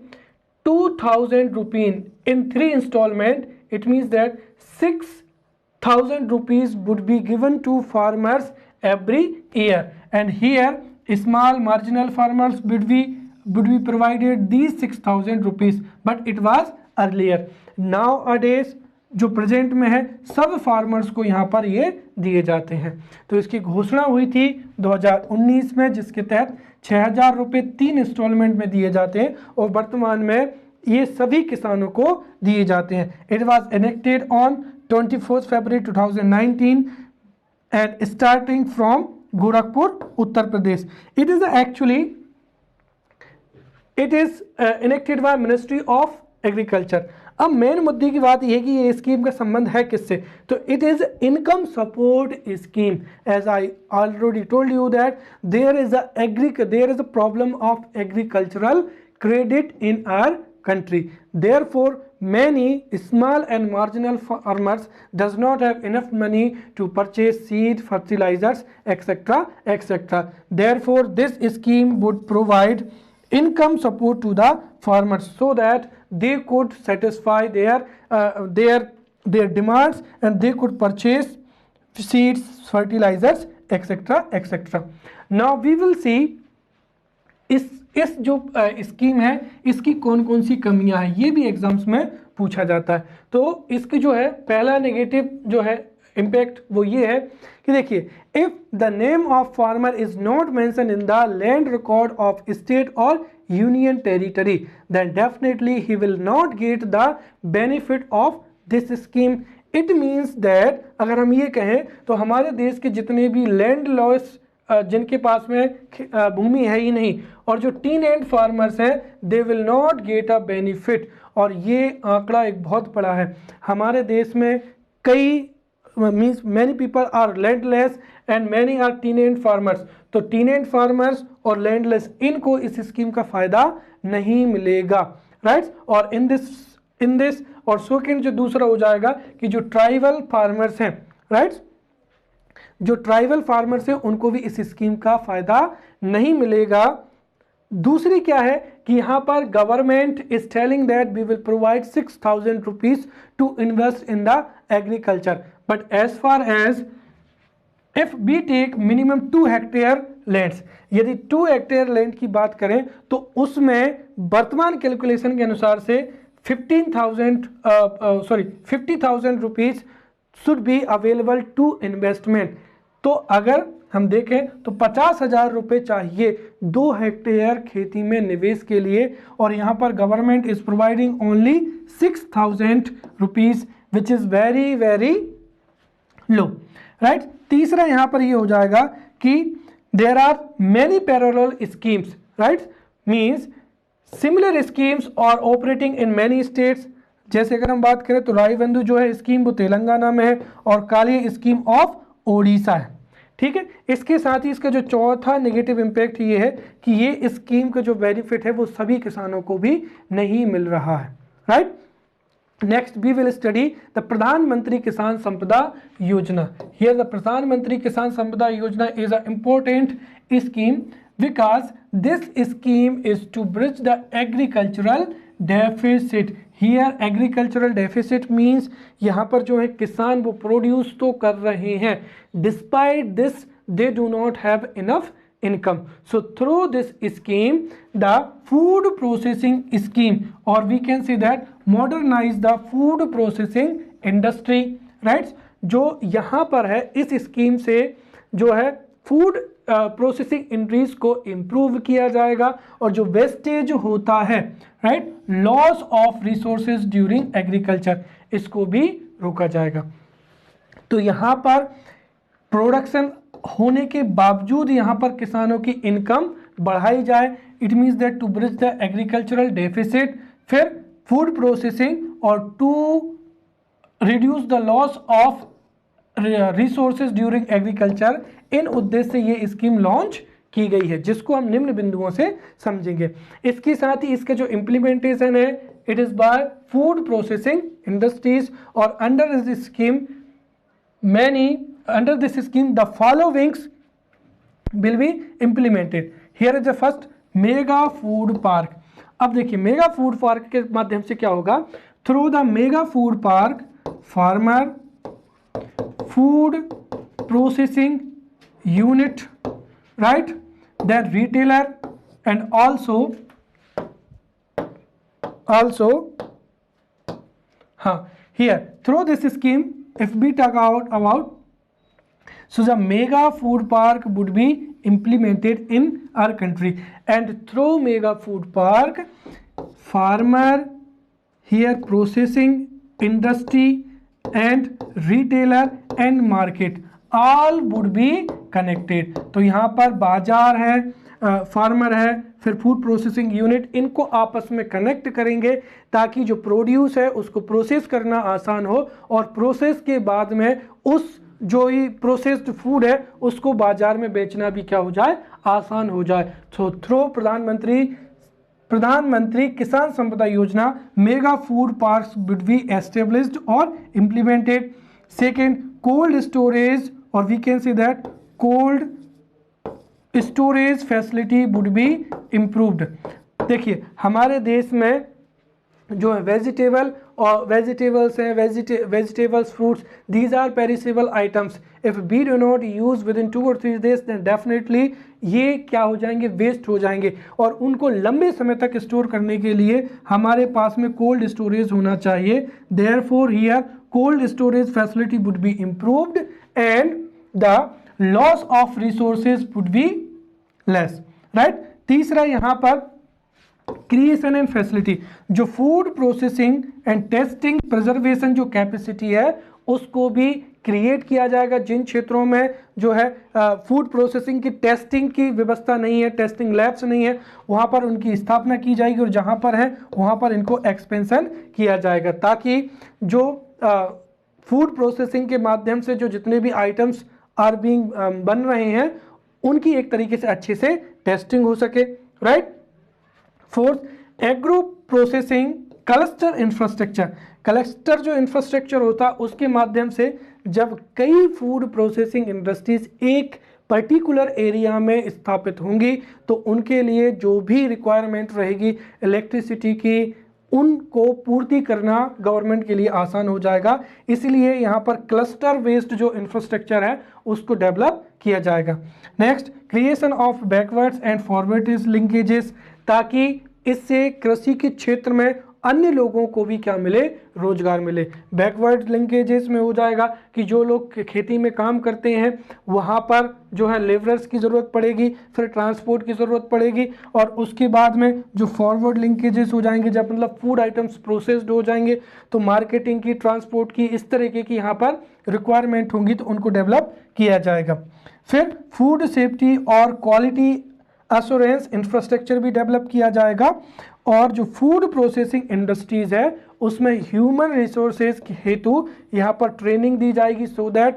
2000 rupees in 3 installment. It means that 6000 rupees would be given to farmers every year, and here small marginal farmers would be provided these 6000 rupees, but it was earlier. Nowadays जो प्रेजेंट में है सब फार्मर्स को यहाँ पर ये दिए जाते हैं. तो इसकी घोषणा हुई थी 2019 में, जिसके तहत 6000 रुपये 3 इंस्टॉलमेंट में दिए जाते हैं और वर्तमान में ये सभी किसानों को दिए जाते हैं. It was enacted on 24 February 2019 and starting from Gorakhpur, Uttar Pradesh. It is enacted by ministry of agriculture. अब मेन मुद्दे की बात यह है कि ये स्कीम का संबंध है किससे. तो it is income support scheme. As I already told you that there is a problem of agricultural credit in our country. Therefore, many small and marginal farmers does not have enough money to purchase seed, fertilizers, etc., etc. Therefore, this scheme would provide income support to the farmers so that they could satisfy their demands and they could purchase seeds, fertilizers, etc., etc. Now we will see इस जो स्कीम है इसकी कौन कौन सी कमियां हैं, ये भी एग्जाम्स में पूछा जाता है. तो इसकी जो है पहला नेगेटिव जो है इम्पैक्ट वो ये है कि देखिए, if the name of farmer is not mention in the land record of state और union territory, then definitely he will not get the benefit of this scheme. It means that अगर हम ये कहें तो हमारे देश के जितने भी लैंड लॉस जिनके पास में भूमि है ही नहीं और जो टीन एंड फार्मर्स हैं, they will not get a benefit. और ये आंकड़ा एक बहुत बड़ा है. हमारे देश में कई means many people are landless and many are tenant farmers. तो टीन एंड फार्मर्स और लैंडलेस इनको इस स्कीम का फायदा नहीं मिलेगा, राइट. और इन दिस और सेकंड जो दूसरा हो जाएगा कि जो ट्राइबल फार्मर्स हैं, राइट, जो ट्राइबल फार्मर्स हैं उनको भी इस स्कीम का फायदा नहीं मिलेगा. दूसरी क्या है कि यहाँ पर government is telling that we will provide 6000 rupees to invest in the agriculture, but as far as if we take minimum 2 hectare lands, यदि 2 हेक्टेयर लैंड की बात करें तो उसमें वर्तमान कैलकुलेशन के अनुसार से 50,000 rupees should be available to investment. तो अगर हम देखें तो 50,000 रुपये चाहिए 2 हेक्टेयर खेती में निवेश के लिए, और यहाँ पर government is providing only 6,000 rupees which is very very low, right. तीसरा यहाँ पर ये हो जाएगा कि there are many parallel schemes, right, means similar schemes are operating in many states. जैसे अगर हम बात करें तो राई बंधु जो है स्कीम वो तेलंगाना में है और काली स्कीम ऑफ ओडिशा है, ठीक है. इसके साथ ही इसका जो चौथा नेगेटिव इम्पैक्ट ये है कि ये स्कीम का जो बेनिफिट है वो सभी किसानों को भी नहीं मिल रहा है, right. Next we will study the Pradhan Mantri Kisan Sampada योजना. हियर द प्रधानमंत्री किसान संपदा योजना is a important scheme because this scheme is to bridge the agricultural deficit. Here agricultural deficit means यहाँ पर जो है किसान वो प्रोड्यूस तो कर रहे हैं, despite this they do not have enough income. So through this scheme, the food processing scheme, or we can say that modernize the food processing industry, right. जो यहाँ पर है इस स्कीम से जो है फूड प्रोसेसिंग इंडस्ट्रीज को इम्प्रूव किया जाएगा, और जो वेस्टेज होता है, right, loss of resources during agriculture, इसको भी रोका जाएगा। तो यहाँ पर प्रोडक्शन होने के बावजूद यहाँ पर किसानों की इनकम बढ़ाई जाए, it means that to bridge the agricultural deficit, फिर फूड प्रोसेसिंग और to reduce the loss of resources during agriculture, इन उद्देश्य से ये स्कीम लॉन्च की गई है, जिसको हम निम्न बिंदुओं से समझेंगे। इसके साथ ही इसके जो इम्प्लीमेंटेशन है, it is by food processing industries, और under this scheme the followings will be implemented. Here is the first mega food park. अब देखिए मेगा फूड पार्क के माध्यम से क्या होगा, through the mega food park farmer food processing unit, right, then retailer and also here through this scheme, if we talk about, so the mega food park would be implemented in our country, and through mega food park farmer, here processing industry and retailer and market all would be connected। तो यहाँ पर बाजार है, फार्मर है, फिर फूड प्रोसेसिंग यूनिट, इनको आपस में कनेक्ट करेंगे ताकि जो प्रोड्यूस है उसको प्रोसेस करना आसान हो, और प्रोसेस के बाद में उस जो ही प्रोसेस्ड फूड है उसको बाजार में बेचना भी क्या हो जाए, आसान हो जाए। तो थ्रू प्रधानमंत्री Kisan Sampada Yojana mega food parks would be established और इम्प्लीमेंटेड। सेकेंड, कोल्ड स्टोरेज, और we can say that cold storage facility would be improved. देखिए हमारे देश में जो है वेजिटेबल्स हैं, vegetables, fruits, these are perishable items, if we do not use within 2 or 3 days then definitely ये क्या हो जाएंगे, वेस्ट हो जाएंगे, और उनको लंबे समय तक स्टोर करने के लिए हमारे पास में कोल्ड स्टोरेज होना चाहिए। Therefore here cold storage facility would be improved and the loss of resources would be less, right. तीसरा यहाँ पर क्रिएशन एंड फैसिलिटी, जो food processing and testing preservation जो कैपेसिटी है उसको भी क्रिएट किया जाएगा। जिन क्षेत्रों में जो है फूड प्रोसेसिंग की टेस्टिंग की व्यवस्था नहीं है, टेस्टिंग लैब्स नहीं है, वहाँ पर उनकी स्थापना की जाएगी, और जहाँ पर है वहाँ पर इनको एक्सपेंशन किया जाएगा, ताकि जो फूड प्रोसेसिंग के माध्यम से जो जितने भी आइटम्स आर बीइंग बन रहे हैं उनकी एक तरीके से अच्छे से टेस्टिंग हो सके, right. Fourth, agro processing cluster infrastructure, cluster जो इंफ्रास्ट्रक्चर होता है उसके माध्यम से जब कई फूड प्रोसेसिंग इंडस्ट्रीज एक पर्टिकुलर एरिया में स्थापित होंगी तो उनके लिए जो भी रिक्वायरमेंट रहेगी इलेक्ट्रिसिटी की, उनको पूर्ति करना गवर्नमेंट के लिए आसान हो जाएगा। इसलिए यहाँ पर क्लस्टर बेस्ड जो इंफ्रास्ट्रक्चर है उसको डेवलप किया जाएगा। Next, creation of backwards and forward linkages, ताकि इससे कृषि के क्षेत्र में अन्य लोगों को भी क्या मिले, रोजगार मिले। बैकवर्ड लिंकेजेस में हो जाएगा कि जो लोग खेती में काम करते हैं वहाँ पर जो है लेबरर्स की ज़रूरत पड़ेगी, फिर ट्रांसपोर्ट की ज़रूरत पड़ेगी, और उसके बाद में जो फॉरवर्ड लिंकेजेस हो जाएंगे, जब मतलब फूड आइटम्स प्रोसेस्ड हो जाएंगे तो मार्केटिंग की, ट्रांसपोर्ट की, इस तरीके की यहाँ पर रिक्वायरमेंट होंगी तो उनको डेवलप किया जाएगा। फिर फूड सेफ्टी और क्वालिटी एश्योरेंस इंफ्रास्ट्रक्चर भी डेवलप किया जाएगा, और जो फूड प्रोसेसिंग इंडस्ट्रीज है उसमें ह्यूमन रिसोर्सेज हेतु यहाँ पर ट्रेनिंग दी जाएगी, so that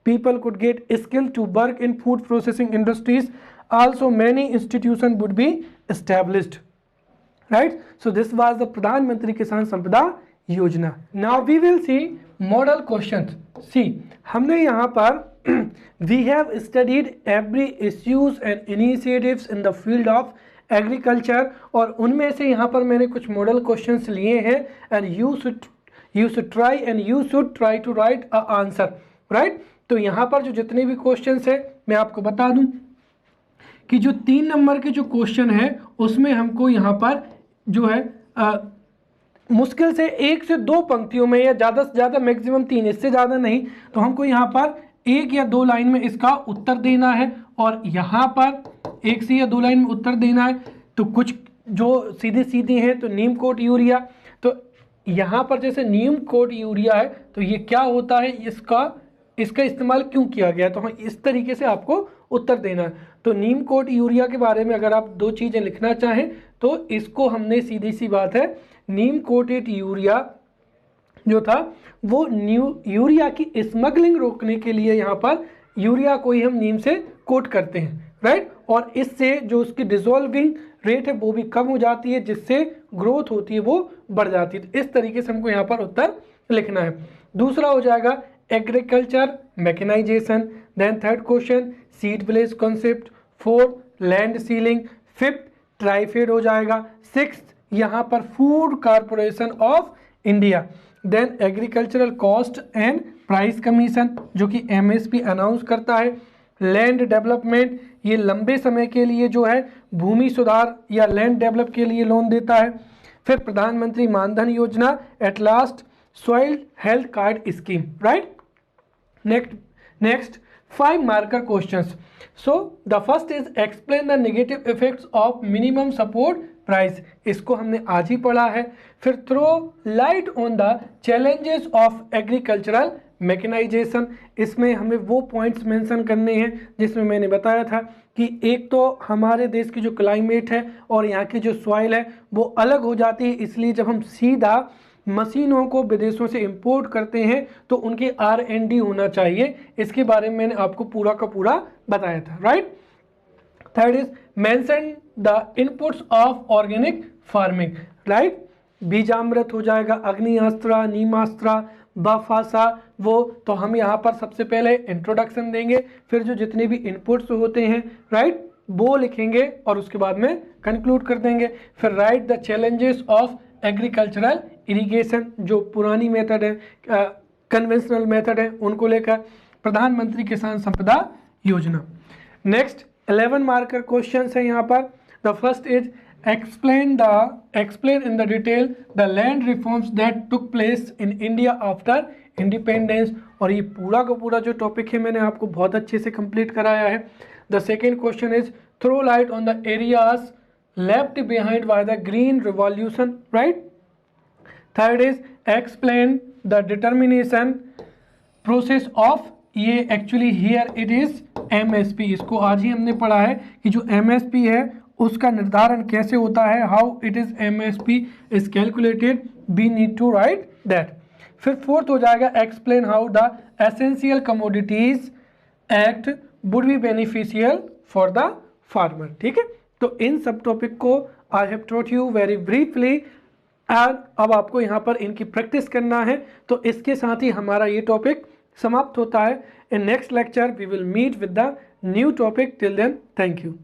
people could get skill to work in food processing industries. Also many institution would be established, right. So this was the Pradhan Mantri Kisan Sampada Yojana. Now we will see model questions. See हमने यहाँ पर we have studied every issues and initiatives in the field of agriculture, और उनमें से यहाँ पर मैंने कुछ मॉडल क्वेश्चंस लिए हैं, and you should try to write a answer, right। तो यहाँ पर जो जितने भी क्वेश्चंस है मैं आपको बता दूं कि जो 3 नंबर के जो क्वेश्चन है उसमें हमको यहाँ पर जो है मुश्किल से 1 से 2 पंक्तियों में, या ज़्यादा से ज़्यादा मैक्सिमम 3, इससे ज़्यादा नहीं, तो हमको यहाँ पर एक या दो लाइन में इसका उत्तर देना है और यहाँ पर एक से या दो लाइन में उत्तर देना है। तो कुछ जो सीधे सीधे हैं तो नीम कोट यूरिया, तो यहाँ पर जैसे नीम कोट यूरिया है तो ये क्या होता है, इसका इस्तेमाल क्यों किया गया, तो हाँ इस तरीके से आपको उत्तर देना है। तो नीम कोट यूरिया के बारे में अगर आप दो चीज़ें लिखना चाहें तो इसको हमने, सीधी सी बात है, नीम कोटेड यूरिया जो था वो यूरिया की स्मगलिंग रोकने के लिए यहाँ पर यूरिया को ही हम नीम से कोट करते हैं, राइट। और इससे जो उसकी डिजोल्विंग रेट है वो भी कम हो जाती है, जिससे ग्रोथ होती है वो बढ़ जाती है। तो इस तरीके से हमको यहाँ पर उत्तर लिखना है। दूसरा हो जाएगा agriculture mechanisation, then third question seed village concept, fourth land ceiling, fifth TRIFED हो जाएगा, सिक्स्थ यहाँ पर food corporation of India, then agricultural cost and price commission जो कि एमएसपी अनाउंस करता है, लैंड डेवलपमेंट ये लंबे समय के लिए जो है भूमि सुधार या लैंड डेवलप के लिए लोन देता है, फिर प्रधानमंत्री मानधन योजना, at last soil health card scheme, right. Next 5 marker questions. So the first is explain the negative effects of minimum support price, इसको हमने आज ही पढ़ा है। फिर throw light on the challenges of agricultural mechanisation, इसमें हमें वो पॉइंट्स मेंशन करने हैं जिसमें मैंने बताया था कि एक तो हमारे देश की जो क्लाइमेट है और यहाँ की जो सॉइल है वो अलग हो जाती है, इसलिए जब हम सीधा मशीनों को विदेशों से इंपोर्ट करते हैं तो उनकी R&D होना चाहिए, इसके बारे में मैंने आपको पूरा का पूरा बताया था, right. Third is mention the inputs of organic farming, right. Bijamrit हो जाएगा, अग्निअस्त्र, नीमास्त्र, बफासा, वो तो हम यहाँ पर सबसे पहले इंट्रोडक्शन देंगे, फिर जो जितने भी इनपुट्स होते हैं, राइट, वो लिखेंगे और उसके बाद में कंक्लूड कर देंगे। फिर right the challenges of agricultural irrigation, जो पुरानी मेथड है, कन्वेंशनल मेथड है, उनको लेकर प्रधानमंत्री किसान संपदा योजना। नेक्स्ट 11 मार्कर क्वेश्चंस है यहाँ पर। The first is explain in the detail the land reforms that took place in India after independence, और ये पूरा का पूरा जो टॉपिक है मैंने आपको बहुत अच्छे से कंप्लीट कराया है। The second question is throw light on the areas left behind by the green revolution, right. Third is explain the determination process of, ये actually here it is MSP, इसको आज ही हमने पढ़ा है कि जो MSP है उसका निर्धारण कैसे होता है, how it is MSP is calculated, we need to write that. फिर फोर्थ हो जाएगा explain how the essential commodities act would be beneficial for the farmer, ठीक है। तो इन सब टॉपिक को I have taught you very briefly and अब आपको यहाँ पर इनकी प्रैक्टिस करना है। तो इसके साथ ही हमारा ये टॉपिक समाप्त होता है। In next lecture we will meet with the new topic. Till then thank you.